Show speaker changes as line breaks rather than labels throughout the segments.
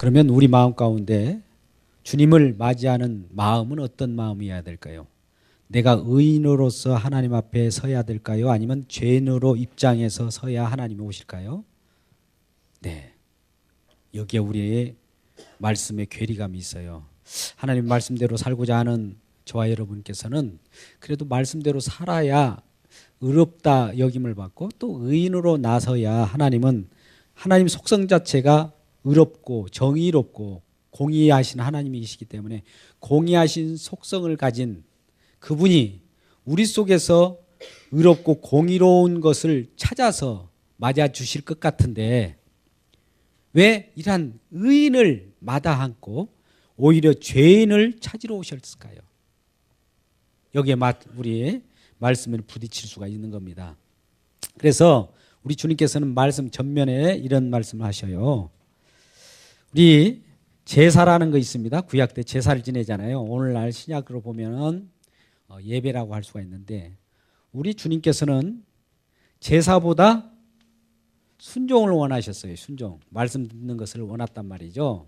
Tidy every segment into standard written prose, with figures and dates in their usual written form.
그러면 우리 마음 가운데 주님을 맞이하는 마음은 어떤 마음이어야 될까요? 내가 의인으로서 하나님 앞에 서야 될까요? 아니면 죄인으로 입장해서 서야 하나님이 오실까요? 네, 여기에 우리의 말씀에 괴리감이 있어요. 하나님 말씀대로 살고자 하는 저와 여러분께서는 그래도 말씀대로 살아야 의롭다 여김을 받고 또 의인으로 나서야 하나님은 하나님 속성 자체가 의롭고 정의롭고 공의하신 하나님이시기 때문에 공의하신 속성을 가진 그분이 우리 속에서 의롭고 공의로운 것을 찾아서 맞아주실 것 같은데 왜 이러한 의인을 마다않고 오히려 죄인을 찾으러 오셨을까요? 여기에 우리의 말씀을 부딪힐 수가 있는 겁니다. 그래서 우리 주님께서는 말씀 전면에 이런 말씀을 하셔요. 우리 제사라는 거 있습니다. 구약 때 제사를 지내잖아요. 오늘날 신약으로 보면은 예배라고 할 수가 있는데 우리 주님께서는 제사보다 순종을 원하셨어요. 순종. 말씀 듣는 것을 원했단 말이죠.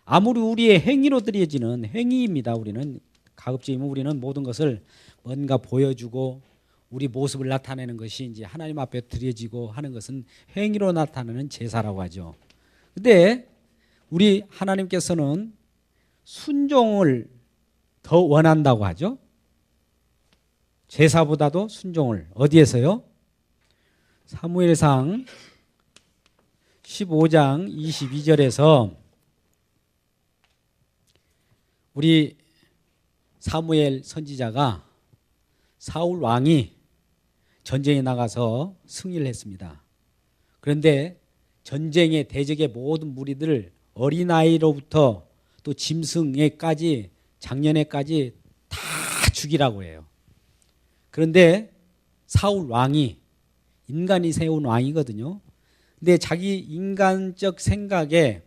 아무리 우리의 행위로 드려지는 행위입니다. 우리는 가급적이면 우리는 모든 것을 뭔가 보여주고 우리 모습을 나타내는 것이 이제 하나님 앞에 드려지고 하는 것은 행위로 나타내는 제사라고 하죠. 근데 우리 하나님께서는 순종을 더 원한다고 하죠. 제사보다도 순종을. 어디에서요? 사무엘상 15장 22절에서 우리 사무엘 선지자가 사울 왕이 전쟁에 나가서 승리를 했습니다. 그런데 전쟁의 대적의 모든 무리들을 어린아이로부터 또 짐승에까지 작년에까지 다 죽이라고 해요. 그런데 사울 왕이 인간이 세운 왕이거든요. 근데 자기 인간적 생각에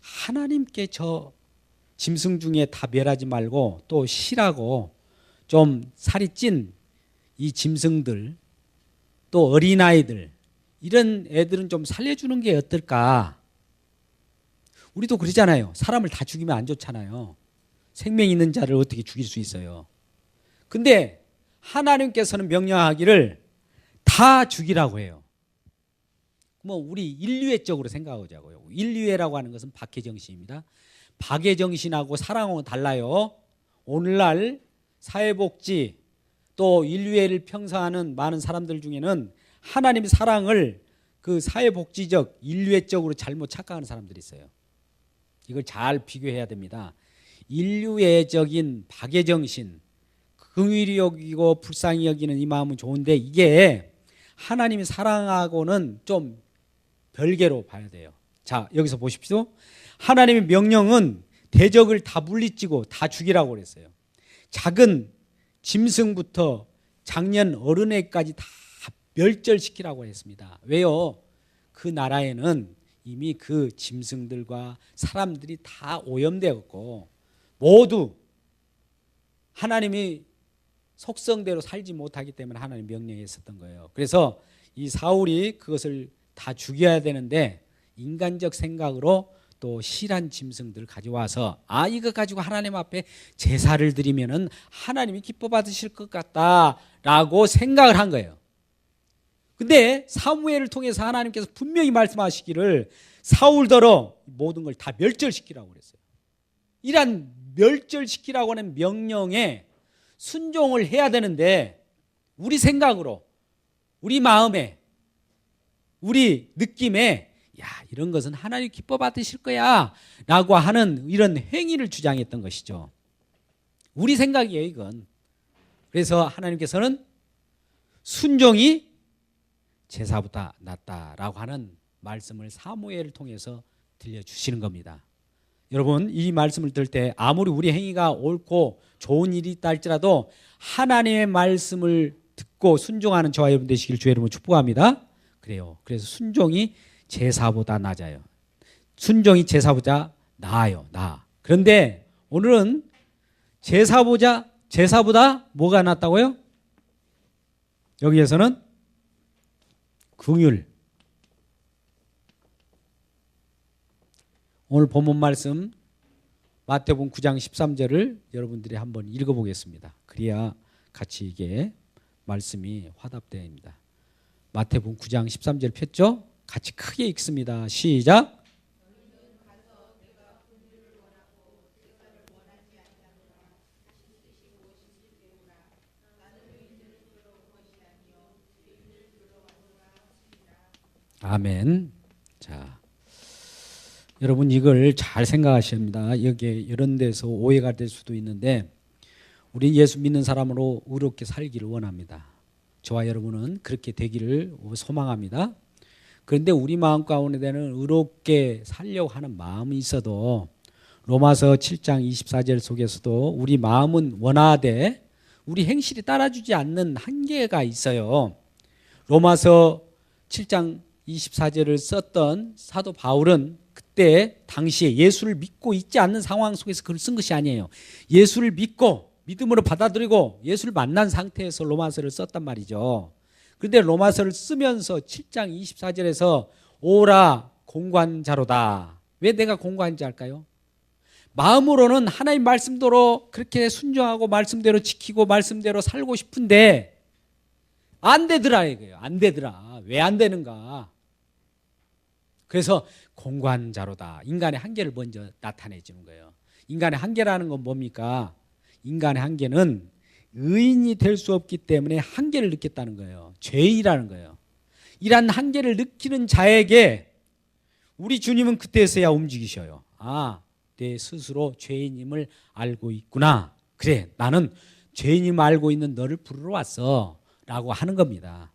하나님께 저 짐승 중에 다 멸하지 말고 또 실하고 좀 살이 찐 이 짐승들 또 어린아이들 이런 애들은 좀 살려주는 게 어떨까? 우리도 그러잖아요. 사람을 다 죽이면 안 좋잖아요. 생명 있는 자를 어떻게 죽일 수 있어요? 근데 하나님께서는 명령하기를 다 죽이라고 해요. 뭐 우리 인류애적으로 생각하자고요. 인류애라고 하는 것은 박해정신입니다. 박해정신하고 사랑하고는 달라요. 오늘날 사회복지 또 인류애를 평사하는 많은 사람들 중에는 하나님의 사랑을 그 사회복지적 인류애적으로 잘못 착각하는 사람들이 있어요. 이걸 잘 비교해야 됩니다. 인류애적인 박해정신, 긍휼히 여기고 불쌍히 여기는 이 마음은 좋은데 이게 하나님의 사랑하고는 좀 별개로 봐야 돼요. 자, 여기서 보십시오. 하나님의 명령은 대적을 다 물리치고 다 죽이라고 그랬어요. 작은 짐승부터 작년 어른애까지 다 멸절시키라고 했습니다. 왜요? 그 나라에는 이미 그 짐승들과 사람들이 다 오염되었고 모두 하나님이 속성대로 살지 못하기 때문에 하나님 명령했었던 거예요. 그래서 이 사울이 그것을 다 죽여야 되는데 인간적 생각으로 또 실한 짐승들을 가져와서 이거 가지고 하나님 앞에 제사를 드리면은 하나님이 기뻐 받으실 것 같다라고 생각을 한 거예요. 근데 사무엘을 통해서 하나님께서 분명히 말씀하시기를 사울더러 모든 걸 다 멸절시키라고 그랬어요. 이란 멸절시키라고 하는 명령에 순종을 해야 되는데 우리 생각으로 우리 마음에 우리 느낌에 이런 것은 하나님 기뻐 받으실 거야 라고 하는 이런 행위를 주장했던 것이죠. 우리 생각이에요 이건. 그래서 하나님께서는 순종이 제사보다 낫다라고 하는 말씀을 사무엘을 통해서 들려주시는 겁니다. 여러분 이 말씀을 들을 때 아무리 우리 행위가 옳고 좋은 일이 있다 할지라도 하나님의 말씀을 듣고 순종하는 저와 여러분 되시길 주의 이름으로 축복합니다. 그래요. 그래서 순종이 제사보다 낮아요. 순종이 제사보다 나아요. 나아. 그런데 오늘은 제사보다 뭐가 낫다고요? 여기에서는 긍휼. 오늘 본문 말씀 마태복음 9장 13절을 여러분들이 한번 읽어보겠습니다. 그래야 같이 이게 말씀이 화답됩니다. 마태복음 9장 13절 폈죠? 같이 크게 읽습니다. 시작. 아멘. 자, 여러분 이걸 잘 생각하셔야 합니다. 여기 이런 데서 오해가 될 수도 있는데 우리 예수 믿는 사람으로 의롭게 살기를 원합니다. 저와 여러분은 그렇게 되기를 소망합니다. 그런데 우리 마음 가운데는 의롭게 살려고 하는 마음이 있어도 로마서 7장 24절 속에서도 우리 마음은 원하되 우리 행실이 따라주지 않는 한계가 있어요. 로마서 7장 24절을 썼던 사도 바울은 그때 당시에 예수를 믿고 있지 않는 상황 속에서 글을 쓴 것이 아니에요. 예수를 믿고 믿음으로 받아들이고 예수를 만난 상태에서 로마서를 썼단 말이죠. 그런데 로마서를 쓰면서 7장 24절에서 오라 공관자로다. 왜 내가 공관자일까요? 마음으로는 하나님 말씀대로 그렇게 순종하고 말씀대로 지키고 말씀대로 살고 싶은데 안 되더라 이거예요. 안 되더라. 왜 안 되는가? 그래서 공관자로다. 인간의 한계를 먼저 나타내 주는 거예요. 인간의 한계라는 건 뭡니까? 인간의 한계는 의인이 될 수 없기 때문에 한계를 느꼈다는 거예요. 죄이라는 거예요. 이런 한계를 느끼는 자에게 우리 주님은 그때서야 움직이셔요. 아, 내 스스로 죄인임을 알고 있구나. 그래, 나는 죄인임을 알고 있는 너를 부르러 왔어 라고 하는 겁니다.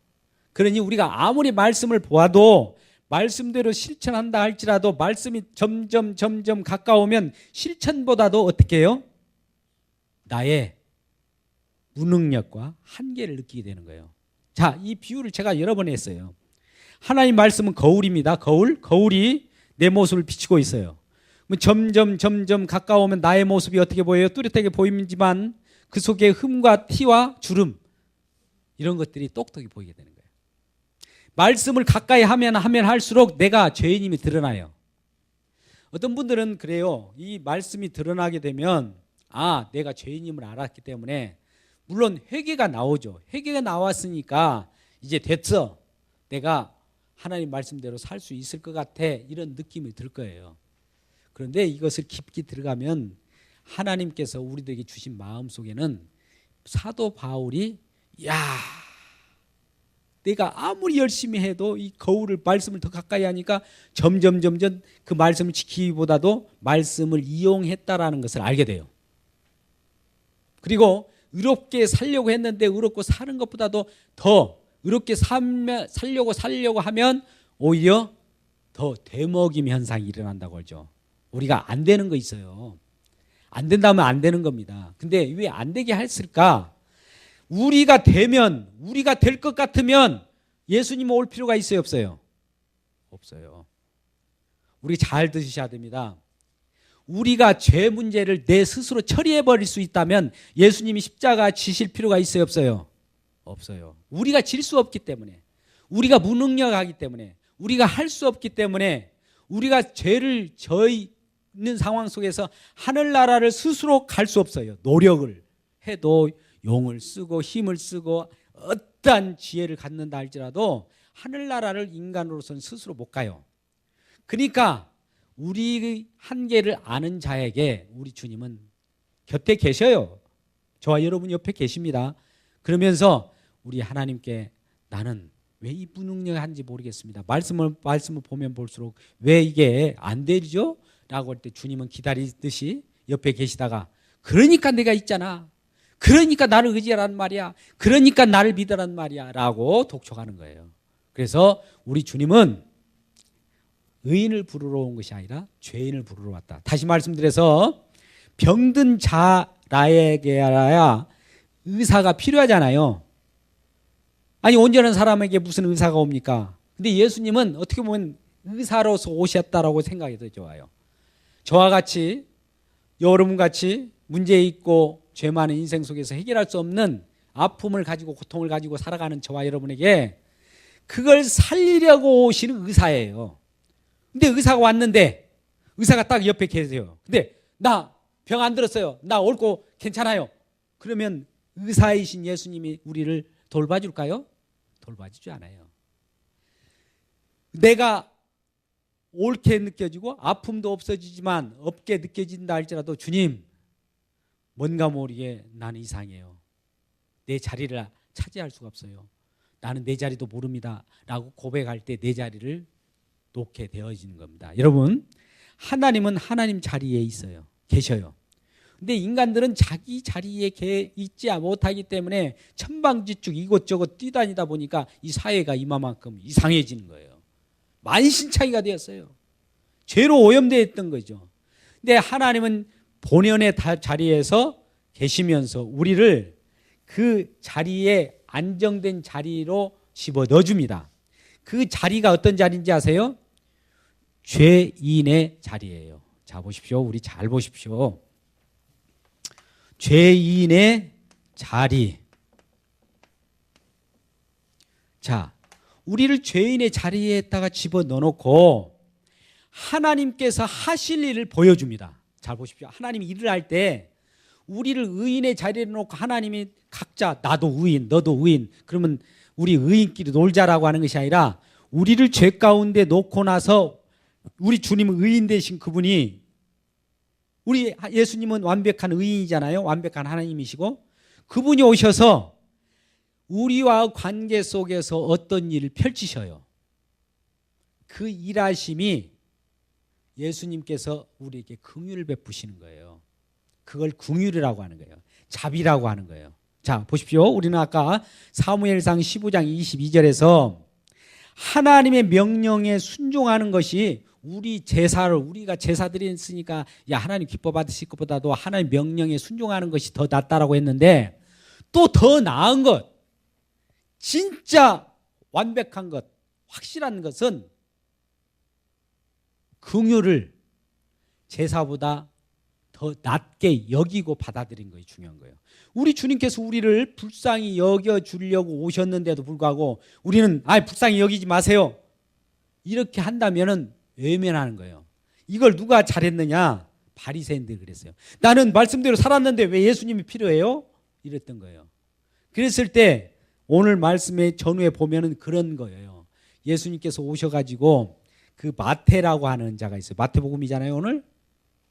그러니 우리가 아무리 말씀을 보아도 말씀대로 실천한다 할지라도 말씀이 점점 가까우면 실천보다도 어떻게 해요? 나의 무능력과 한계를 느끼게 되는 거예요. 자, 이 비유를 제가 여러 번 했어요. 하나님 말씀은 거울입니다. 거울이 내 모습을 비추고 있어요. 점점 가까우면 나의 모습이 어떻게 보여요? 뚜렷하게 보이지만 그 속에 흠과 티와 주름 이런 것들이 똑똑히 보이게 되는 거예요. 말씀을 가까이 하면 할수록 내가 죄인임이 드러나요. 어떤 분들은 그래요. 이 말씀이 드러나게 되면 아, 내가 죄인임을 알았기 때문에 물론 회개가 나오죠. 회개가 나왔으니까 이제 됐어. 내가 하나님 말씀대로 살 수 있을 것 같아. 이런 느낌이 들 거예요. 그런데 이것을 깊이 들어가면 하나님께서 우리들에게 주신 마음속에는 사도 바울이 야, 내가 아무리 열심히 해도 이 거울을 말씀을 더 가까이 하니까 점점 그 말씀을 지키기보다도 말씀을 이용했다라는 것을 알게 돼요. 그리고 의롭게 살려고 했는데 의롭고 사는 것보다도 더 의롭게 살려고 하면 오히려 더 되먹임 현상이 일어난다고 하죠. 우리가 안 되는 거 있어요. 안 된다면 안 되는 겁니다. 근데 왜 안 되게 했을까? 우리가 되면, 우리가 될 것 같으면 예수님 올 필요가 있어요, 없어요? 없어요. 우리 잘 들으셔야 됩니다. 우리가 죄 문제를 내 스스로 처리해 버릴 수 있다면 예수님이 십자가 지실 필요가 있어요, 없어요? 없어요. 우리가 질 수 없기 때문에, 우리가 무능력하기 때문에, 우리가 할 수 없기 때문에, 우리가 죄를 있는 상황 속에서 하늘나라를 스스로 갈 수 없어요. 노력을 해도 용을 쓰고 힘을 쓰고 어떠한 지혜를 갖는다 할지라도 하늘나라를 인간으로서는 스스로 못 가요. 그러니까 우리의 한계를 아는 자에게 우리 주님은 곁에 계셔요. 저와 여러분 옆에 계십니다. 그러면서 우리 하나님께 나는 왜 이 무능력한지 모르겠습니다. 말씀을 보면 볼수록 왜 이게 안 되죠? 라고 할 때 주님은 기다리듯이 옆에 계시다가 그러니까 내가 있잖아. 그러니까 나를 의지하란 말이야. 그러니까 나를 믿으란 말이야. 라고 독촉하는 거예요. 그래서 우리 주님은 의인을 부르러 온 것이 아니라 죄인을 부르러 왔다. 다시 말씀드려서 병든 자라에게야 의사가 필요하잖아요. 아니 온전한 사람에게 무슨 의사가 옵니까? 근데 예수님은 어떻게 보면 의사로서 오셨다라고 생각이 더 좋아요. 저와 같이 여러분같이 문제 있고 죄 많은 인생 속에서 해결할 수 없는 아픔을 가지고 고통을 가지고 살아가는 저와 여러분에게 그걸 살리려고 오시는 의사예요. 근데 의사가 왔는데 의사가 딱 옆에 계세요. 근데 나 병 안 들었어요. 나 옳고 괜찮아요. 그러면 의사이신 예수님이 우리를 돌봐줄까요? 돌봐주지 않아요. 내가 옳게 느껴지고 아픔도 없어지지만 없게 느껴진다 할지라도 주님, 뭔가 모르게 나는 이상해요. 내 자리를 차지할 수가 없어요. 나는 내 자리도 모릅니다 라고 고백할 때 내 자리를 놓게 되어지는 겁니다. 여러분, 하나님은 하나님 자리에 있어요. 계셔요. 근데 인간들은 자기 자리에 있지 못하기 때문에 천방지축 이곳저곳 뛰다니다 보니까 이 사회가 이만큼 이상해지는 거예요. 만신창이가 되었어요. 죄로 오염되어 있던 거죠. 근데 하나님은 본연의 자리에서 계시면서 우리를 그 자리에 안정된 자리로 집어넣어줍니다. 그 자리가 어떤 자리인지 아세요? 죄인의 자리예요. 자, 보십시오. 우리 잘 보십시오. 죄인의 자리. 자, 우리를 죄인의 자리에다가 집어넣어놓고 하나님께서 하실 일을 보여줍니다. 잘 보십시오. 하나님이 일을 할 때 우리를 의인의 자리에 놓고 하나님이 각자 나도 의인, 너도 의인, 그러면 우리 의인끼리 놀자라고 하는 것이 아니라 우리를 죄 가운데 놓고 나서 우리 주님은 의인 되신 그분이, 우리 예수님은 완벽한 의인이잖아요. 완벽한 하나님이시고 그분이 오셔서 우리와 관계 속에서 어떤 일을 펼치셔요. 그 일하심이 예수님께서 우리에게 긍휼을 베푸시는 거예요. 그걸 긍휼이라고 하는 거예요. 자비라고 하는 거예요. 자, 보십시오. 우리는 아까 사무엘상 15장 22절에서 하나님의 명령에 순종하는 것이 우리가 제사 드렸으니까 야 하나님 기뻐 받으실 것보다도 하나님 명령에 순종하는 것이 더 낫다라고 했는데, 또 더 나은 것, 진짜 완벽한 것, 확실한 것은 긍휼을 제사보다 더 낮게 여기고 받아들인 것이 중요한 거예요. 우리 주님께서 우리를 불쌍히 여겨주려고 오셨는데도 불구하고 우리는 불쌍히 여기지 마세요, 이렇게 한다면은 외면하는 거예요. 이걸 누가 잘했느냐? 바리새인들이 그랬어요. 나는 말씀대로 살았는데 왜 예수님이 필요해요? 이랬던 거예요. 그랬을 때 오늘 말씀의 전후에 보면은 그런 거예요. 예수님께서 오셔가지고 그 마태라고 하는 자가 있어요. 마태복음이잖아요. 오늘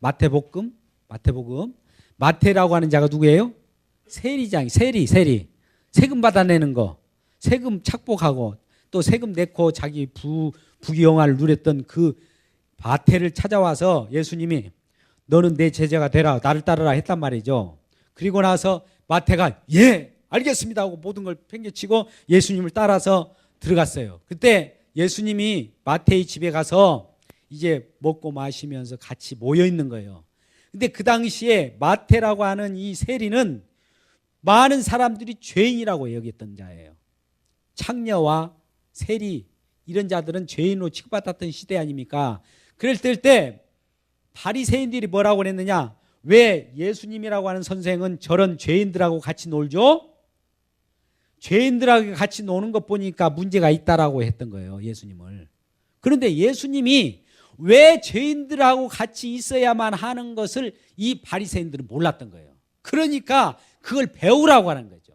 마태복음. 마태라고 하는 자가 누구예요? 세리장, 세리. 세금 받아내는 거, 세금 착복하고 또 세금 내고 자기 부귀영화를 누렸던 그 마태를 찾아와서 예수님이 너는 내 제자가 되라, 나를 따르라 했단 말이죠. 그리고 나서 마태가 예 알겠습니다 하고 모든 걸 팽개치고 예수님을 따라서 들어갔어요. 그때 예수님이 마태의 집에 가서 이제 먹고 마시면서 같이 모여 있는 거예요. 근데 그 당시에 마태라고 하는 이 세리는 많은 사람들이 죄인이라고 여겼던 자예요. 창녀와 세리 이런 자들은 죄인으로 취급받았던 시대 아닙니까? 그랬을 때 바리새인들이 뭐라고 그랬느냐? 왜 예수님이라고 하는 선생은 저런 죄인들하고 같이 놀죠? 죄인들하고 같이 노는 것 보니까 문제가 있다라고 했던 거예요, 예수님을. 그런데 예수님이 왜 죄인들하고 같이 있어야만 하는 것을 이 바리새인들은 몰랐던 거예요. 그러니까 그걸 배우라고 하는 거죠.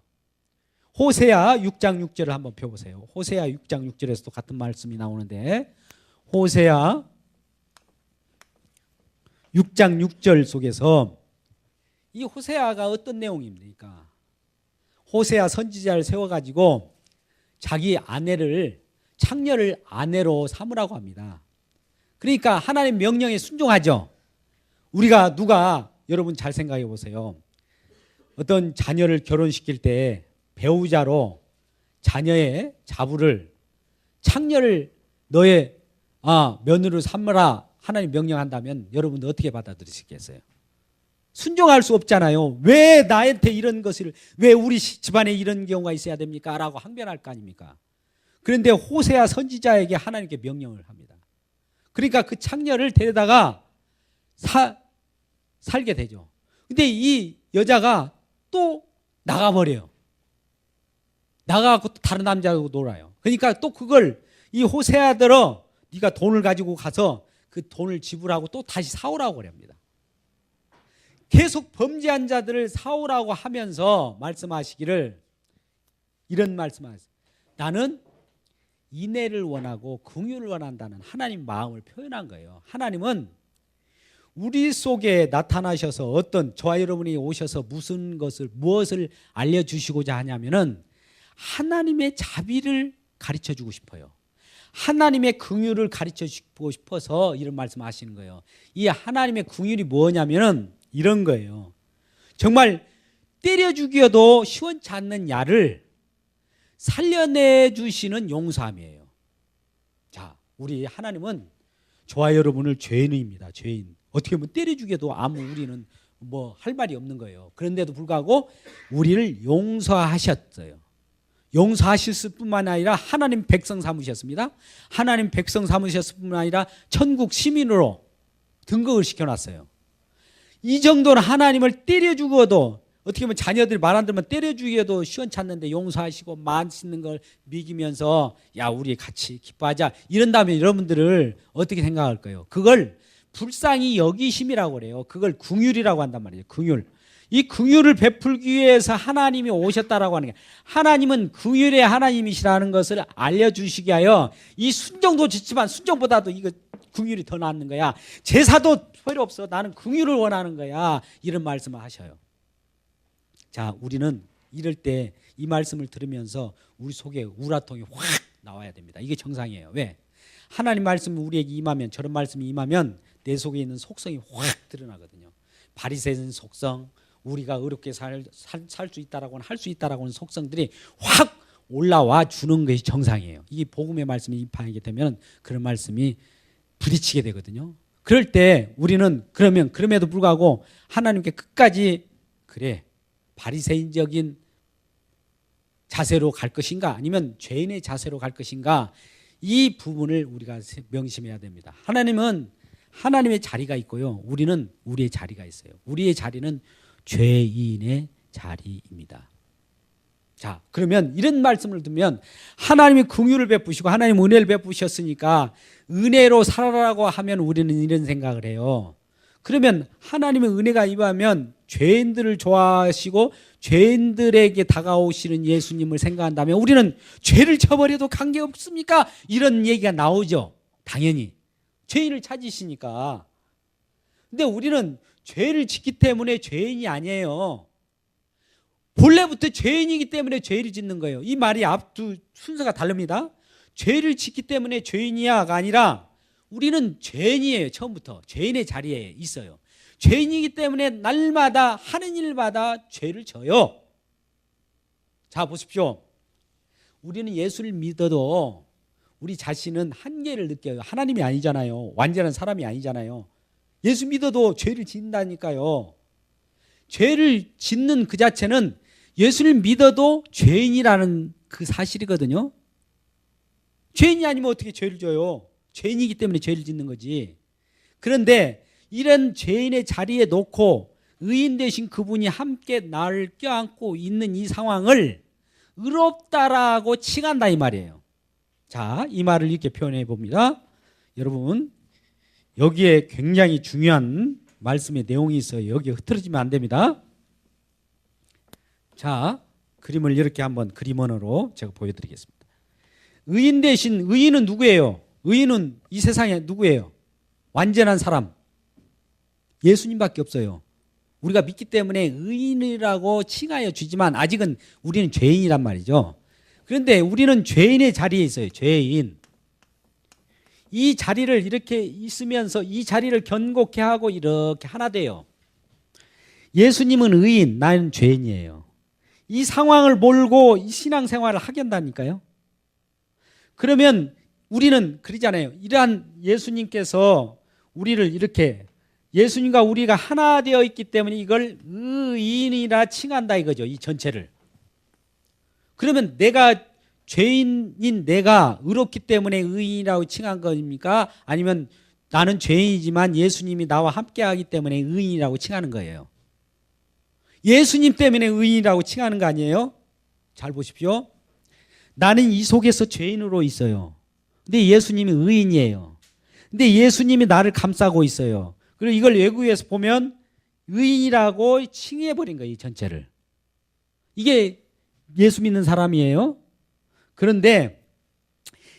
호세아 6장 6절을 한번 펴보세요. 호세아 6장 6절에서도 같은 말씀이 나오는데, 호세아 6장 6절 속에서 이 호세아가 어떤 내용입니까? 호세아 선지자를 세워가지고 자기 아내를, 창녀를 아내로 삼으라고 합니다. 그러니까 하나님 명령에 순종하죠. 우리가 여러분 잘 생각해 보세요. 어떤 자녀를 결혼시킬 때 배우자로 자녀의 자부를, 창녀를 너의 며느리로 삼으라 하나님 명령한다면 여러분들 어떻게 받아들이시겠어요? 순종할 수 없잖아요. 왜 나한테 이런 것을, 왜 우리 집안에 이런 경우가 있어야 됩니까? 라고 항변할 거 아닙니까? 그런데 호세아 선지자에게 하나님께 명령을 합니다. 그러니까 그 창녀를 데려다가 살게 되죠. 근데 이 여자가 또 나가버려요. 나가고 다른 남자하고 놀아요. 그러니까 또 그걸 이 호세아들어 네가 돈을 가지고 가서 그 돈을 지불하고 또 다시 사오라고 그럽니다. 계속 범죄한 자들을 사오라고 하면서 말씀하시기를 이런 말씀하세요. 나는 인애를 원하고 긍휼을 원한다는 하나님 마음을 표현한 거예요. 하나님은 우리 속에 나타나셔서 어떤 저와 여러분이 오셔서 무엇을 알려주시고자 하냐면은 하나님의 자비를 가르쳐 주고 싶어요. 하나님의 긍휼을 가르쳐 주고 싶어서 이런 말씀하시는 거예요. 이 하나님의 긍휼이 뭐냐면은 이런 거예요. 정말 때려 죽여도 시원치 않는 야를 살려내 주시는 용서함이에요. 자, 우리 하나님은 저와 여러분을 죄인입니다. 죄인. 어떻게 보면 때려 죽여도 아무 우리는 뭐 할 말이 없는 거예요. 그런데도 불구하고 우리를 용서하셨어요. 용서하실 뿐만 아니라 하나님 백성 삼으셨습니다. 하나님 백성 삼으셨을 뿐만 아니라 천국 시민으로 등극을 시켜놨어요. 이 정도는 하나님을 때려 죽어도 어떻게 보면 자녀들이 말 안 들으면 때려 죽여도 시원찮는데 용서하시고 맛있는 걸 먹이면서 야 우리 같이 기뻐하자 이런다면 여러분들을 어떻게 생각할까요? 그걸 불쌍히 여기심이라고 그래요. 그걸 긍휼이라고 한단 말이에요. 긍휼. 이 긍휼을 베풀기 위해서 하나님이 오셨다라고 하는 게 하나님은 긍휼의 하나님이시라는 것을 알려주시기 하여 이 순종도 짓지만 순종보다도 이거 긍휼이 더 낫는 거야. 제사도 필요 없어. 나는 긍휼을 원하는 거야. 이런 말씀을 하셔요. 자, 우리는 이럴 때 이 말씀을 들으면서 우리 속에 우라통이 확 나와야 됩니다. 이게 정상이에요. 왜? 하나님 말씀이 우리에게 임하면 저런 말씀이 임하면 내 속에 있는 속성이 확 드러나거든요. 바리새인 속성, 우리가 의롭게 살 수 있다라고는 할 수 있다라고는 속성들이 확 올라와 주는 것이 정상이에요. 이게 복음의 말씀이 입하게 되면 그런 말씀이 부딪히게 되거든요. 그럴 때 우리는 그럼에도 불구하고 하나님께 끝까지 그래 바리새인적인 자세로 갈 것인가 아니면 죄인의 자세로 갈 것인가 이 부분을 우리가 명심해야 됩니다. 하나님은 하나님의 자리가 있고요. 우리는 우리의 자리가 있어요. 우리의 자리는 죄인의 자리입니다. 자, 그러면 이런 말씀을 듣면 하나님이 긍휼을 베푸시고 하나님 은혜를 베푸셨으니까 은혜로 살아라고 하면 우리는 이런 생각을 해요. 그러면 하나님의 은혜가 임하면 죄인들을 좋아하시고 죄인들에게 다가오시는 예수님을 생각한다면 우리는 죄를 쳐버려도 관계없습니까? 이런 얘기가 나오죠. 당연히 죄인을 찾으시니까. 근데 우리는 죄를 짓기 때문에 죄인이 아니에요. 본래부터 죄인이기 때문에 죄를 짓는 거예요. 이 말이 앞두 순서가 다릅니다. 죄를 짓기 때문에 죄인이야가 아니라 우리는 죄인이에요. 처음부터 죄인의 자리에 있어요. 죄인이기 때문에 날마다 하는 일마다 죄를 져요. 자, 보십시오. 우리는 예수를 믿어도 우리 자신은 한계를 느껴요. 하나님이 아니잖아요. 완전한 사람이 아니잖아요. 예수 믿어도 죄를 짓는다니까요. 죄를 짓는 그 자체는 예수를 믿어도 죄인이라는 그 사실이거든요. 죄인이 아니면 어떻게 죄를 져요? 죄인이기 때문에 죄를 짓는 거지. 그런데 이런 죄인의 자리에 놓고 의인 되신 그분이 함께 나를 껴안고 있는 이 상황을 의롭다라고 칭한다 이 말이에요. 자, 이 말을 이렇게 표현해 봅니다. 여러분, 여기에 굉장히 중요한 말씀의 내용이 있어요. 여기에 흐트러지면 안 됩니다. 자, 그림을 이렇게 한번 그림 언어로 제가 보여드리겠습니다. 의인 대신 의인은 누구예요? 의인은 이 세상에 누구예요? 완전한 사람. 예수님밖에 없어요. 우리가 믿기 때문에 의인이라고 칭하여 주지만 아직은 우리는 죄인이란 말이죠. 그런데 우리는 죄인의 자리에 있어요. 죄인. 이 자리를 이렇게 있으면서 이 자리를 견고케 하고 이렇게 하나 돼요. 예수님은 의인, 나는 죄인이에요. 이 상황을 몰고 이 신앙생활을 하게 한다니까요. 그러면 우리는 그러잖아요. 이러한 예수님께서 우리를 이렇게 예수님과 우리가 하나 되어 있기 때문에 이걸 의인이라 칭한다 이거죠. 이 전체를. 그러면 내가 죄인인 내가 의롭기 때문에 의인이라고 칭한 겁니까? 아니면 나는 죄인이지만 예수님이 나와 함께하기 때문에 의인이라고 칭하는 거예요. 예수님 때문에 의인이라고 칭하는 거 아니에요? 잘 보십시오. 나는 이 속에서 죄인으로 있어요. 근데 예수님이 의인이에요. 근데 예수님이 나를 감싸고 있어요. 그리고 이걸 외국에서 보면 의인이라고 칭해버린 거예요. 이 전체를. 이게 예수 믿는 사람이에요. 그런데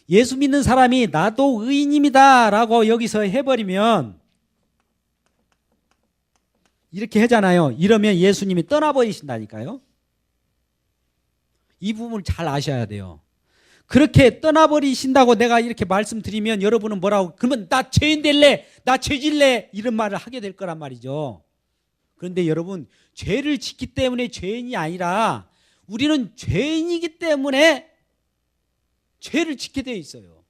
예수 믿는 사람이 나도 의인입니다 라고 여기서 해버리면 이렇게 하잖아요. 이러면 예수님이 떠나버리신다니까요. 이 부분을 잘 아셔야 돼요. 그렇게 떠나버리신다고 내가 이렇게 말씀드리면 여러분은 뭐라고, 그러면 나 죄인 될래, 나 죄질래, 이런 말을 하게 될 거란 말이죠. 그런데 여러분, 죄를 짓기 때문에 죄인이 아니라 우리는 죄인이기 때문에 죄를 짓게 되어 있어요.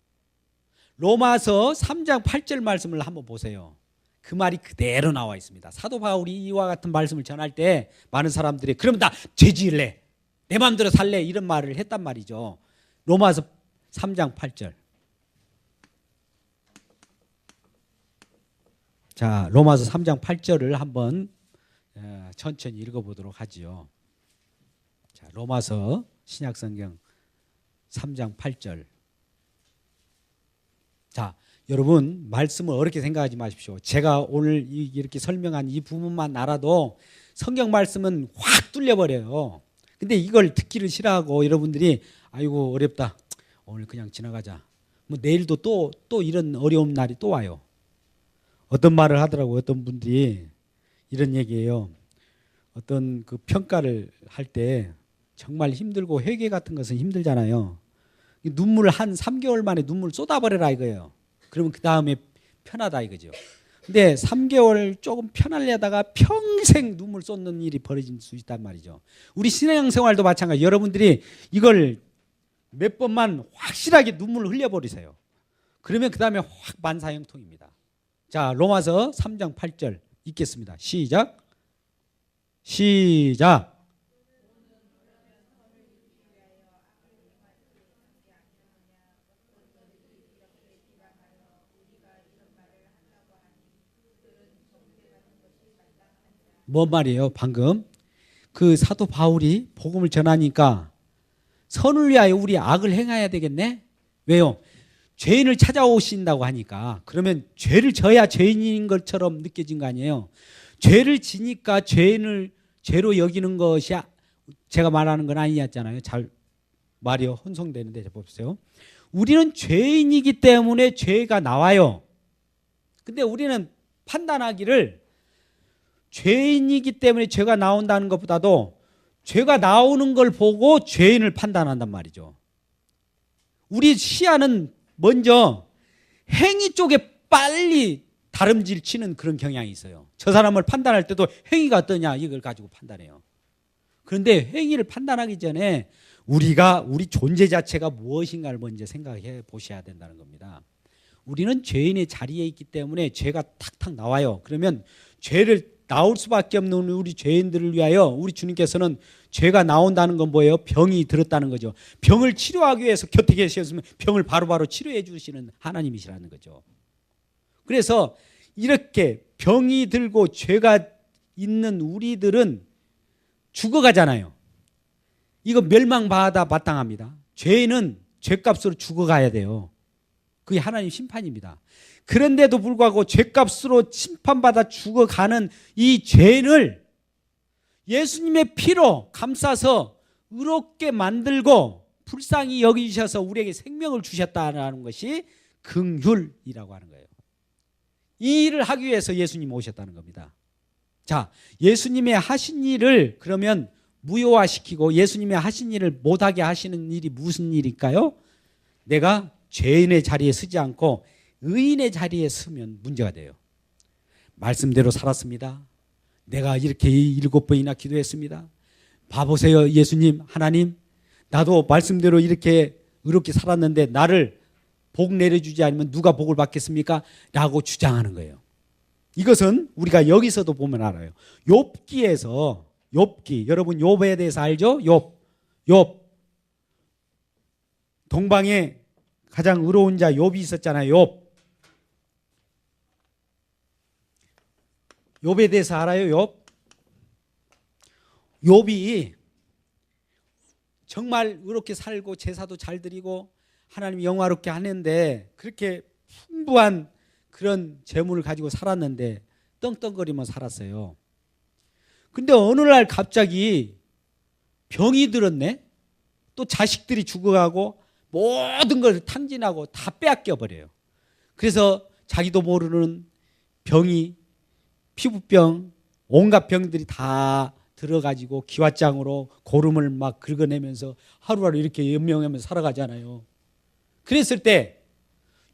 로마서 3장 8절 말씀을 한번 보세요. 그 말이 그대로 나와 있습니다. 사도 바울이 이와 같은 말씀을 전할 때 많은 사람들이 그러면 나 죄 지을래, 내 마음대로 살래, 이런 말을 했단 말이죠. 로마서 3장 8절. 자, 로마서 3장 8절을 한번 천천히 읽어보도록 하지요. 자, 로마서 신약성경 3장 8절. 자, 여러분 말씀을 어렵게 생각하지 마십시오. 제가 오늘 이렇게 설명한 이 부분만 알아도 성경 말씀은 확 뚫려버려요. 근데 이걸 듣기를 싫어하고 여러분들이 아이고 어렵다, 오늘 그냥 지나가자, 뭐 내일도 또 이런 어려운 날이 또 와요. 어떤 말을 하더라고요. 어떤 분들이 이런 얘기예요. 어떤 그 평가를 할 때 정말 힘들고 회개 같은 것은 힘들잖아요. 눈물 한 3개월 만에 눈물 쏟아버려라 이거예요. 그러면 그 다음에 편하다 이거죠. 근데 3개월 조금 편하려다가 평생 눈물 쏟는 일이 벌어질 수 있단 말이죠. 우리 신앙생활도 마찬가지. 여러분들이 이걸 몇 번만 확실하게 눈물을 흘려버리세요. 그러면 그 다음에 확 만사형통입니다. 자, 로마서 3장 8절 읽겠습니다. 시작. 뭔 말이에요? 방금 그 사도 바울이 복음을 전하니까 선을 위하여 우리 악을 행해야 되겠네? 왜요? 죄인을 찾아오신다고 하니까. 그러면 죄를 져야 죄인인 것처럼 느껴진 거 아니에요? 죄를 지니까 죄인을 죄로 여기는 것이 제가 말하는 건 아니었잖아요. 잘 말이 혼성되는데 보세요. 우리는 죄인이기 때문에 죄가 나와요. 근데 우리는 판단하기를 죄인이기 때문에 죄가 나온다는 것보다도 죄가 나오는 걸 보고 죄인을 판단한단 말이죠. 우리 시야는 먼저 행위 쪽에 빨리 다름질 치는 그런 경향이 있어요. 저 사람을 판단할 때도 행위가 어떠냐 이걸 가지고 판단해요. 그런데 행위를 판단하기 전에 우리 존재 자체가 무엇인가를 먼저 생각해 보셔야 된다는 겁니다. 우리는 죄인의 자리에 있기 때문에 죄가 탁탁 나와요. 그러면 죄를 나올 수밖에 없는 우리 죄인들을 위하여 우리 주님께서는 죄가 나온다는 건 뭐예요? 병이 들었다는 거죠. 병을 치료하기 위해서 곁에 계셨으면 병을 바로바로 치료해 주시는 하나님이시라는 거죠. 그래서 이렇게 병이 들고 죄가 있는 우리들은 죽어가잖아요. 이거 멸망받아 마땅합니다. 죄인은 죄값으로 죽어가야 돼요. 그게 하나님 심판입니다. 그런데도 불구하고 죄값으로 심판받아 죽어가는 이 죄를 예수님의 피로 감싸서 의롭게 만들고 불쌍히 여기셔서 우리에게 생명을 주셨다는 것이 긍휼이라고 하는 거예요. 이 일을 하기 위해서 예수님이 오셨다는 겁니다. 자, 예수님의 하신 일을 그러면 무효화시키고 예수님의 하신 일을 못하게 하시는 일이 무슨 일일까요? 내가 죄인의 자리에 서지 않고 의인의 자리에 서면 문제가 돼요. 말씀대로 살았습니다. 내가 이렇게 7번이나 기도했습니다. 봐보세요, 예수님, 하나님, 나도 말씀대로 이렇게 의롭게 살았는데 나를 복 내려주지 않으면 누가 복을 받겠습니까? 라고 주장하는 거예요. 이것은 우리가 여기서도 보면 알아요. 욥기에서 욥기, 여러분 욥에 대해서 알죠? 욥 동방에 가장 의로운 자 욥이 있었잖아요. 욥에 대해서 알아요? 욥이 정말 의롭게 살고 제사도 잘 드리고 하나님 영화롭게 하는데 그렇게 풍부한 그런 재물을 가지고 살았는데 떵떵거리며 살았어요. 근데 어느 날 갑자기 병이 들었네. 또 자식들이 죽어가고 모든 걸 탕진하고 다 빼앗겨 버려요. 그래서 자기도 모르는 병이, 피부병, 온갖 병들이 다 들어가지고 기왓장으로 고름을 막 긁어내면서 하루하루 이렇게 연명하면서 살아가잖아요. 그랬을 때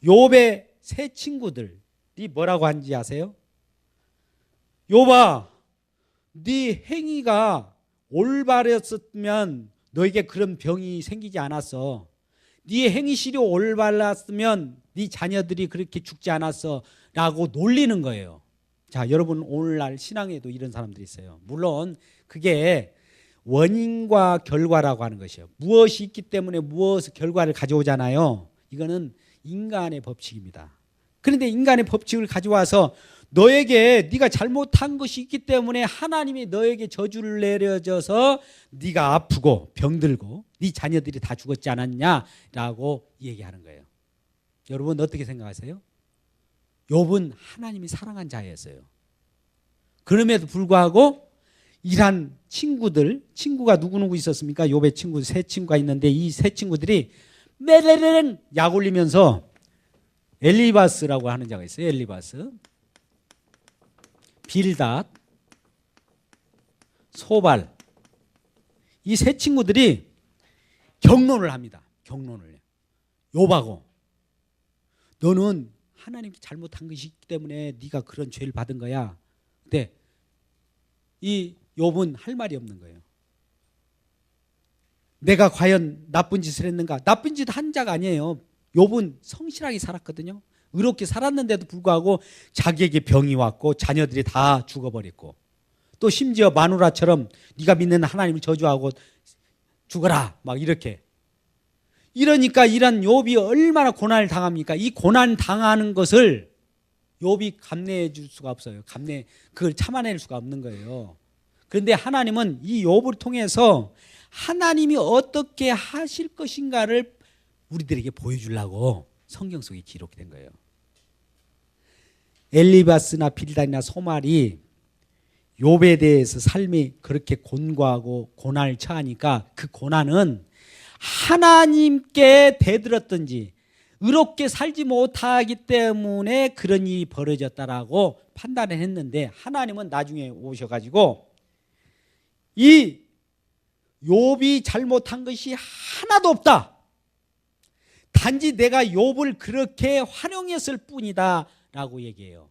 욥의 세 친구들이 뭐라고 한지 아세요? 욥아, 네 행위가 올바랐으면 너에게 그런 병이 생기지 않았어. 네 행위실이 올바랐으면 네 자녀들이 그렇게 죽지 않았어 라고 놀리는 거예요. 자, 여러분 오늘날 신앙에도 이런 사람들이 있어요. 물론 그게 원인과 결과라고 하는 것이에요. 무엇이 있기 때문에 무엇의 결과를 가져오잖아요. 이거는 인간의 법칙입니다. 그런데 인간의 법칙을 가져와서 너에게 네가 잘못한 것이 있기 때문에 하나님이 너에게 저주를 내려줘서 네가 아프고 병들고 네 자녀들이 다 죽었지 않았냐라고 얘기하는 거예요. 여러분 어떻게 생각하세요? 욥은 하나님이 사랑한 자였어요. 그럼에도 불구하고 이란 친구가 누구누구 있었습니까? 욥의 친구 세 친구가 있는데 이 세 친구들이 매래는 약 올리면서 엘리바스라고 하는 자가 있어요. 엘리바스, 빌닷, 소발, 이 세 친구들이 경론을 합니다. 경론을 해요. 욥하고 너는 하나님이 잘못한 것이기 때문에 네가 그런 죄를 받은 거야. 근데 이 욥은 할 말이 없는 거예요. 내가 과연 나쁜 짓을 했는가? 나쁜 짓 한 자가 아니에요. 욥은 성실하게 살았거든요. 의롭게 살았는데도 불구하고 자기에게 병이 왔고 자녀들이 다 죽어버렸고 또 심지어 마누라처럼 네가 믿는 하나님을 저주하고 죽어라 막 이렇게. 이러니까 이런 욥이 얼마나 고난을 당합니까? 이 고난 당하는 것을 욥이 감내해 줄 수가 없어요. 그걸 참아낼 수가 없는 거예요. 그런데 하나님은 이 욥을 통해서 하나님이 어떻게 하실 것인가를 우리들에게 보여주려고 성경 속에 기록된 거예요. 엘리바스나 빌닷이나 소말이 욥에 대해서 삶이 그렇게 곤고하고 고난을 처하니까 그 고난은 하나님께 대들었든지 의롭게 살지 못하기 때문에 그런 일이 벌어졌다라고 판단을 했는데 하나님은 나중에 오셔가지고 이 욥이 잘못한 것이 하나도 없다. 단지 내가 욥을 그렇게 활용했을 뿐이다 라고 얘기해요.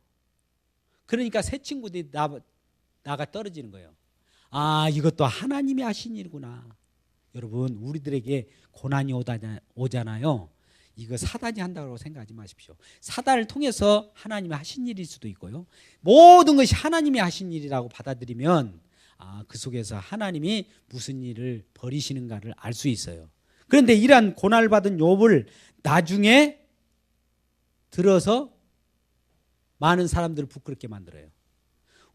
그러니까 새 친구들이 나가 떨어지는 거예요. 아, 이것도 하나님이 하신 일이구나. 여러분 우리들에게 고난이 오잖아요. 이거 사단이 한다고 생각하지 마십시오. 사단을 통해서 하나님이 하신 일일 수도 있고요. 모든 것이 하나님이 하신 일이라고 받아들이면 그 속에서 하나님이 무슨 일을 벌이시는가를 알 수 있어요. 그런데 이러한 고난을 받은 욥을 나중에 들어서 많은 사람들을 부끄럽게 만들어요.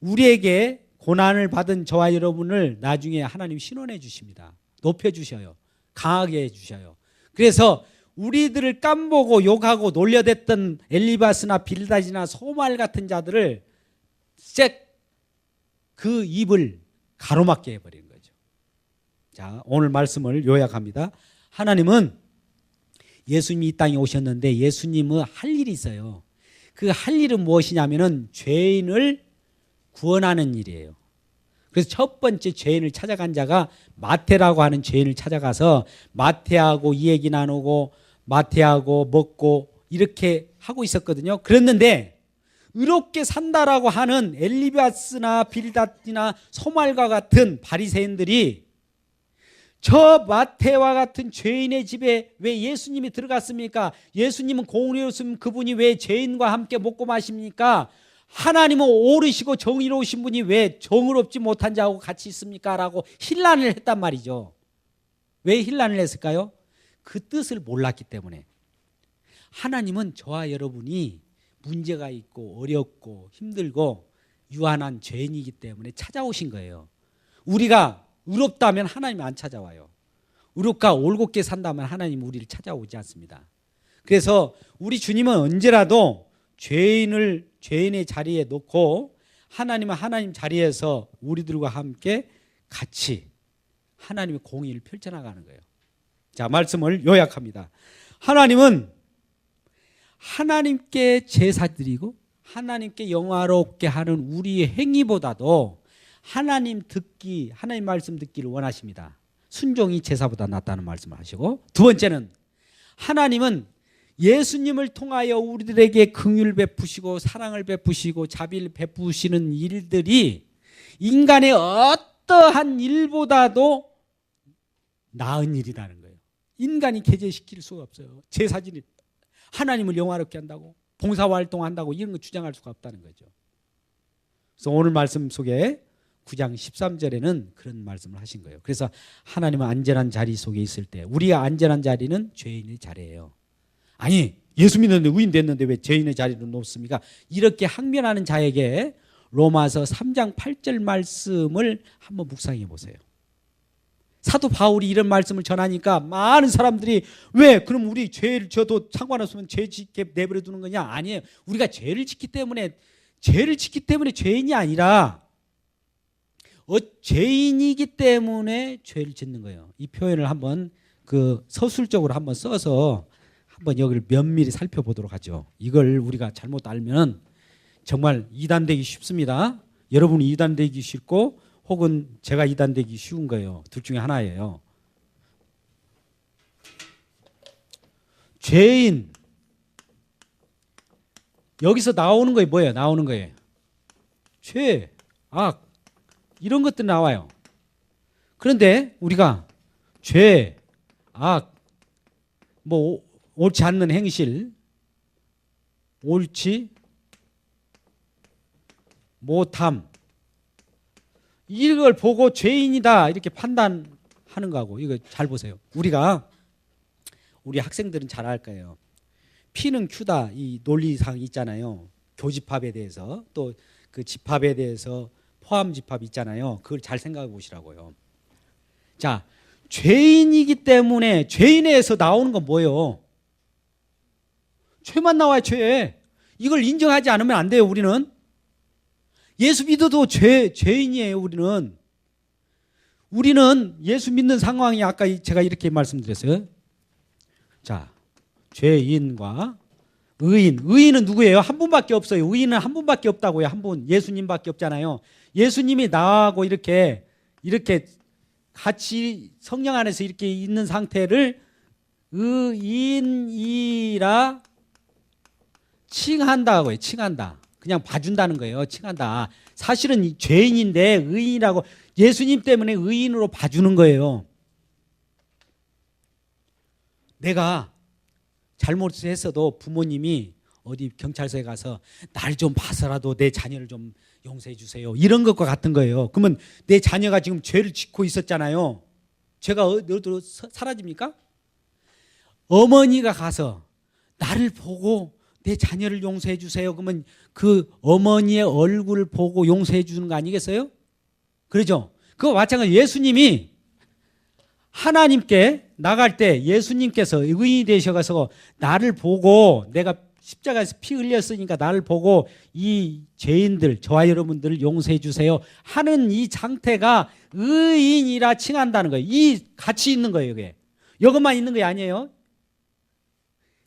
우리에게 고난을 받은 저와 여러분을 나중에 하나님 신원해 주십니다. 높여주셔요. 강하게 해주셔요. 그래서 우리들을 깜보고 욕하고 놀려댔던 엘리바스나 빌닷이나 소말 같은 자들을 그 입을 가로막게 해버린 거죠. 자, 오늘 말씀을 요약합니다. 하나님은 예수님이 이 땅에 오셨는데 예수님은 할 일이 있어요. 그 할 일은 무엇이냐면은 죄인을 구원하는 일이에요. 그래서 첫 번째 죄인을 찾아간 자가 마태라고 하는 죄인을 찾아가서 마태하고 이야기 나누고 마태하고 먹고 이렇게 하고 있었거든요. 그랬는데 의롭게 산다라고 하는 엘리바스나 빌닷이나 소말과 같은 바리새인들이 저 마태와 같은 죄인의 집에 왜 예수님이 들어갔습니까? 예수님은 공의로우시면 그분이 왜 죄인과 함께 먹고 마십니까? 하나님은 옳으시고 정의로우신 분이 왜 정의롭지 못한 자하고 같이 있습니까? 라고 힐난을 했단 말이죠. 왜 힐난을 했을까요? 그 뜻을 몰랐기 때문에. 하나님은 저와 여러분이 문제가 있고 어렵고 힘들고 유한한 죄인이기 때문에 찾아오신 거예요. 우리가 의롭다면 하나님이 안 찾아와요. 의롭고 올곧게 산다면 하나님 우리를 찾아오지 않습니다. 그래서 우리 주님은 언제라도 죄인의 자리에 놓고 하나님은 하나님 자리에서 우리들과 함께 같이 하나님의 공의를 펼쳐나가는 거예요. 자, 말씀을 요약합니다. 하나님은 하나님께 제사 드리고 하나님께 영화롭게 하는 우리의 행위보다도 하나님 말씀 듣기를 원하십니다. 순종이 제사보다 낫다는 말씀을 하시고, 두 번째는 하나님은 예수님을 통하여 우리들에게 긍휼을 베푸시고 사랑을 베푸시고 자비를 베푸시는 일들이 인간의 어떠한 일보다도 나은 일이라는 거예요. 인간이 개재시킬 수가 없어요. 제사지니 하나님을 영화롭게 한다고, 봉사활동한다고 이런 거 주장할 수가 없다는 거죠. 그래서 오늘 말씀 속에 9장 13절에는 그런 말씀을 하신 거예요. 그래서 하나님은 안전한 자리 속에 있을 때 우리가 안전한 자리는 죄인의 자리예요. 아니, 예수 믿는데 의인 됐는데 왜 죄인의 자리로 놓습니까? 이렇게 항변하는 자에게 로마서 3장 8절 말씀을 한번 묵상해 보세요. 사도 바울이 이런 말씀을 전하니까 많은 사람들이 왜 그럼 우리 죄를 져도 상관없으면 죄 짓게 내버려 두는 거냐? 아니에요. 우리가 죄를 짓기 때문에 죄인이 아니라 죄인이기 때문에 죄를 짓는 거예요. 이 표현을 한번 서술적으로 한번 써서 한번 여기를 면밀히 살펴보도록 하죠. 이걸 우리가 잘못 알면 정말 이단되기 쉽습니다. 여러분이 이단되기 쉽고 혹은 제가 이단되기 쉬운 거예요. 둘 중에 하나예요. 죄인, 여기서 나오는 거예요. 뭐예요? 나오는 거예요. 죄, 악, 이런 것들 나와요. 그런데 우리가 죄, 악, 옳지 않는 행실, 옳지 못함, 이걸 보고 죄인이다 이렇게 판단하는 거하고, 이거 잘 보세요. 우리 학생들은 잘 알 거예요. P는 Q다 이 논리상 있잖아요. 교집합에 대해서, 또 그 집합에 대해서 포함 집합 있잖아요. 그걸 잘 생각해 보시라고요. 자, 죄인이기 때문에 죄인에서 나오는 건 뭐예요? 죄만 나와요. 죄. 이걸 인정하지 않으면 안 돼요. 우리는 예수 믿어도 죄인이에요. 우리는 예수 믿는 상황이 아까 제가 이렇게 말씀드렸어요. 자, 죄인과 의인은 누구예요? 한 분밖에 없어요. 의인은 한 분밖에 없다고요. 한 분, 예수님밖에 없잖아요. 예수님이 나하고 이렇게 같이 성령 안에서 이렇게 있는 상태를 의인이라 칭한다고요. 칭한다. 그냥 봐준다는 거예요. 칭한다. 사실은 죄인인데 의인이라고, 예수님 때문에 의인으로 봐주는 거예요. 내가 잘못했어도 부모님이 어디 경찰서에 가서 날 좀 봐서라도 내 자녀를 좀 용서해 주세요, 이런 것과 같은 거예요. 그러면 내 자녀가 지금 죄를 짓고 있었잖아요. 죄가 어디로 사라집니까? 어머니가 가서 나를 보고 내 자녀를 용서해 주세요, 그러면 그 어머니의 얼굴을 보고 용서해 주는 거 아니겠어요? 그러죠? 그거 마찬가지. 예수님이 하나님께 나갈 때 예수님께서 의인이 되셔서 나를 보고, 내가 십자가에서 피 흘렸으니까 나를 보고 이 죄인들, 저와 여러분들을 용서해 주세요 하는 이 상태가 의인이라 칭한다는 거예요. 이 같이 있는 거예요. 이것만 있는 게 아니에요.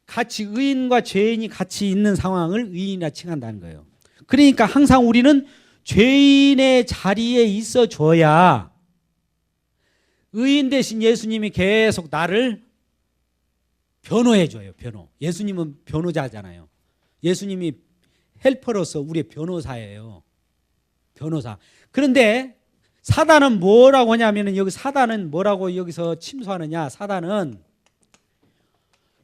같이 의인과 죄인이 같이 있는 상황을 의인이라 칭한다는 거예요. 그러니까 항상 우리는 죄인의 자리에 있어 줘야 의인 대신 예수님이 계속 나를 변호해 줘요. 예수님은 변호자잖아요. 예수님이 헬퍼로서 우리의 변호사예요. 변호사. 그런데 사단은 뭐라고 하냐면은, 여기 사단은 뭐라고 여기서 침소하느냐? 사단은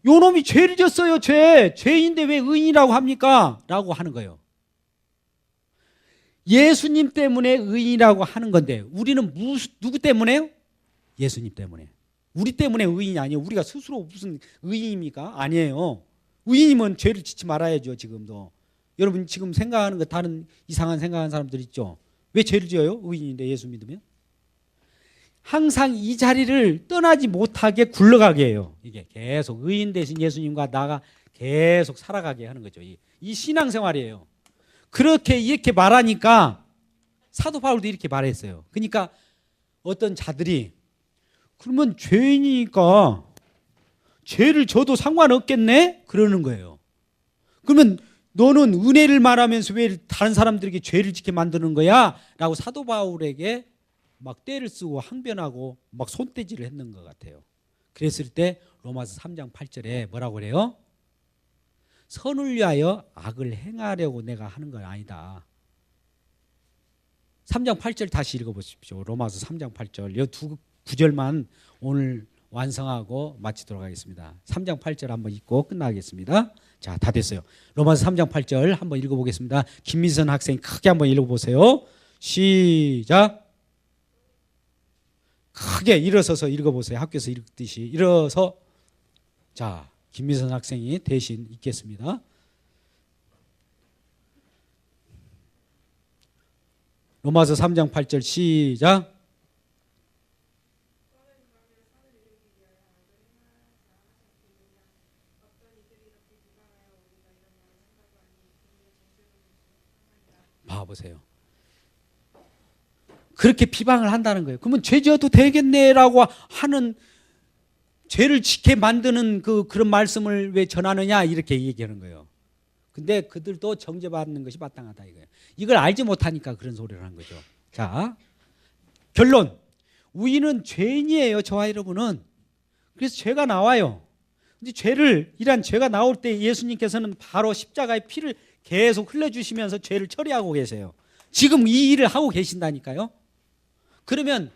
요 놈이 죄를 졌어요. 죄인데 왜 의인이라고 합니까? 라고 하는 거예요. 예수님 때문에 의인이라고 하는 건데, 우리는 누구 때문에요? 예수님 때문에. 우리 때문에 의인이 아니에요. 우리가 스스로 무슨 의인입니까? 아니에요. 의인이면 죄를 짓지 말아야죠. 지금도 여러분 지금 생각하는 거 다른 이상한 생각하는 사람들 있죠. 왜 죄를 지어요? 의인인데 예수 믿으면. 항상 이 자리를 떠나지 못하게 굴러가게 해요. 이게 계속 의인 대신 예수님과 나가 계속 살아가게 하는 거죠. 이 신앙생활이에요. 그렇게 이렇게 말하니까 사도 바울도 이렇게 말했어요. 그러니까 어떤 자들이 그러면 죄인이니까 죄를 져도 상관없겠네? 그러는 거예요. 그러면 너는 은혜를 말하면서 왜 다른 사람들에게 죄를 짓게 만드는 거야? 라고 사도 바울에게 막 떼를 쓰고 항변하고 막 손대질을 했는 것 같아요. 그랬을 때 로마서 3장 8절에 뭐라고 그래요? 선을 위하여 악을 행하려고 내가 하는 건 아니다. 3장 8절 다시 읽어보십시오. 로마서 3장 8절. 이 두 구절만 오늘 완성하고 마치도록 하겠습니다. 3장 8절 한번 읽고 끝나겠습니다. 자, 다 됐어요. 로마서 3장 8절 한번 읽어보겠습니다. 김민선 학생 크게 한번 읽어보세요. 시작. 크게 일어서서 읽어보세요. 학교에서 읽듯이 일어서. 자, 김민선 학생이 대신 읽겠습니다. 로마서 3장 8절 시작. 봐보세요. 그렇게 비방을 한다는 거예요. 그러면 죄 지어도 되겠네라고 하는, 죄를 짓게 만드는 그런 말씀을 왜 전하느냐 이렇게 얘기하는 거예요. 근데 그들도 정죄받는 것이 마땅하다 이거예요. 이걸 알지 못하니까 그런 소리를 한 거죠. 자, 결론. 우리는 죄인이에요. 저와 여러분은. 그래서 죄가 나와요. 근데 이란 죄가 나올 때 예수님께서는 바로 십자가의 피를 계속 흘려주시면서 죄를 처리하고 계세요. 지금 이 일을 하고 계신다니까요. 그러면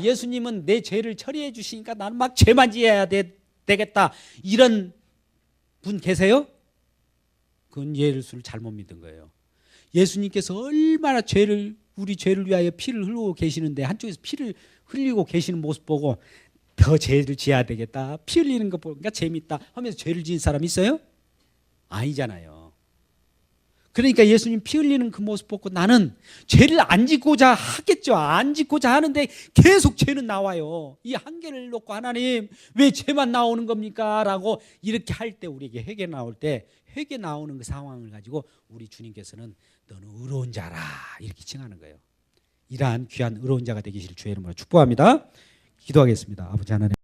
예수님은 내 죄를 처리해 주시니까 나는 막 죄만 지어야 되겠다 이런 분 계세요? 그건 예수를 잘못 믿은 거예요. 예수님께서 얼마나 우리 죄를 위하여 피를 흘리고 계시는데 한쪽에서 피를 흘리고 계시는 모습 보고 더 죄를 지어야 되겠다, 피 흘리는 거 보니까 재밌다 하면서 죄를 지은 사람 있어요? 아니잖아요. 그러니까 예수님 피 흘리는 그 모습 보고 나는 죄를 안 짓고자 하겠죠. 안 짓고자 하는데 계속 죄는 나와요. 이 한계를 놓고 하나님 왜 죄만 나오는 겁니까? 라고 이렇게 할 때 우리에게 회개 나올 때 회개 나오는 그 상황을 가지고 우리 주님께서는 너는 의로운 자라 이렇게 칭하는 거예요. 이러한 귀한 의로운 자가 되기를 주의 이름으로 축복합니다. 기도하겠습니다. 아버지 하나님.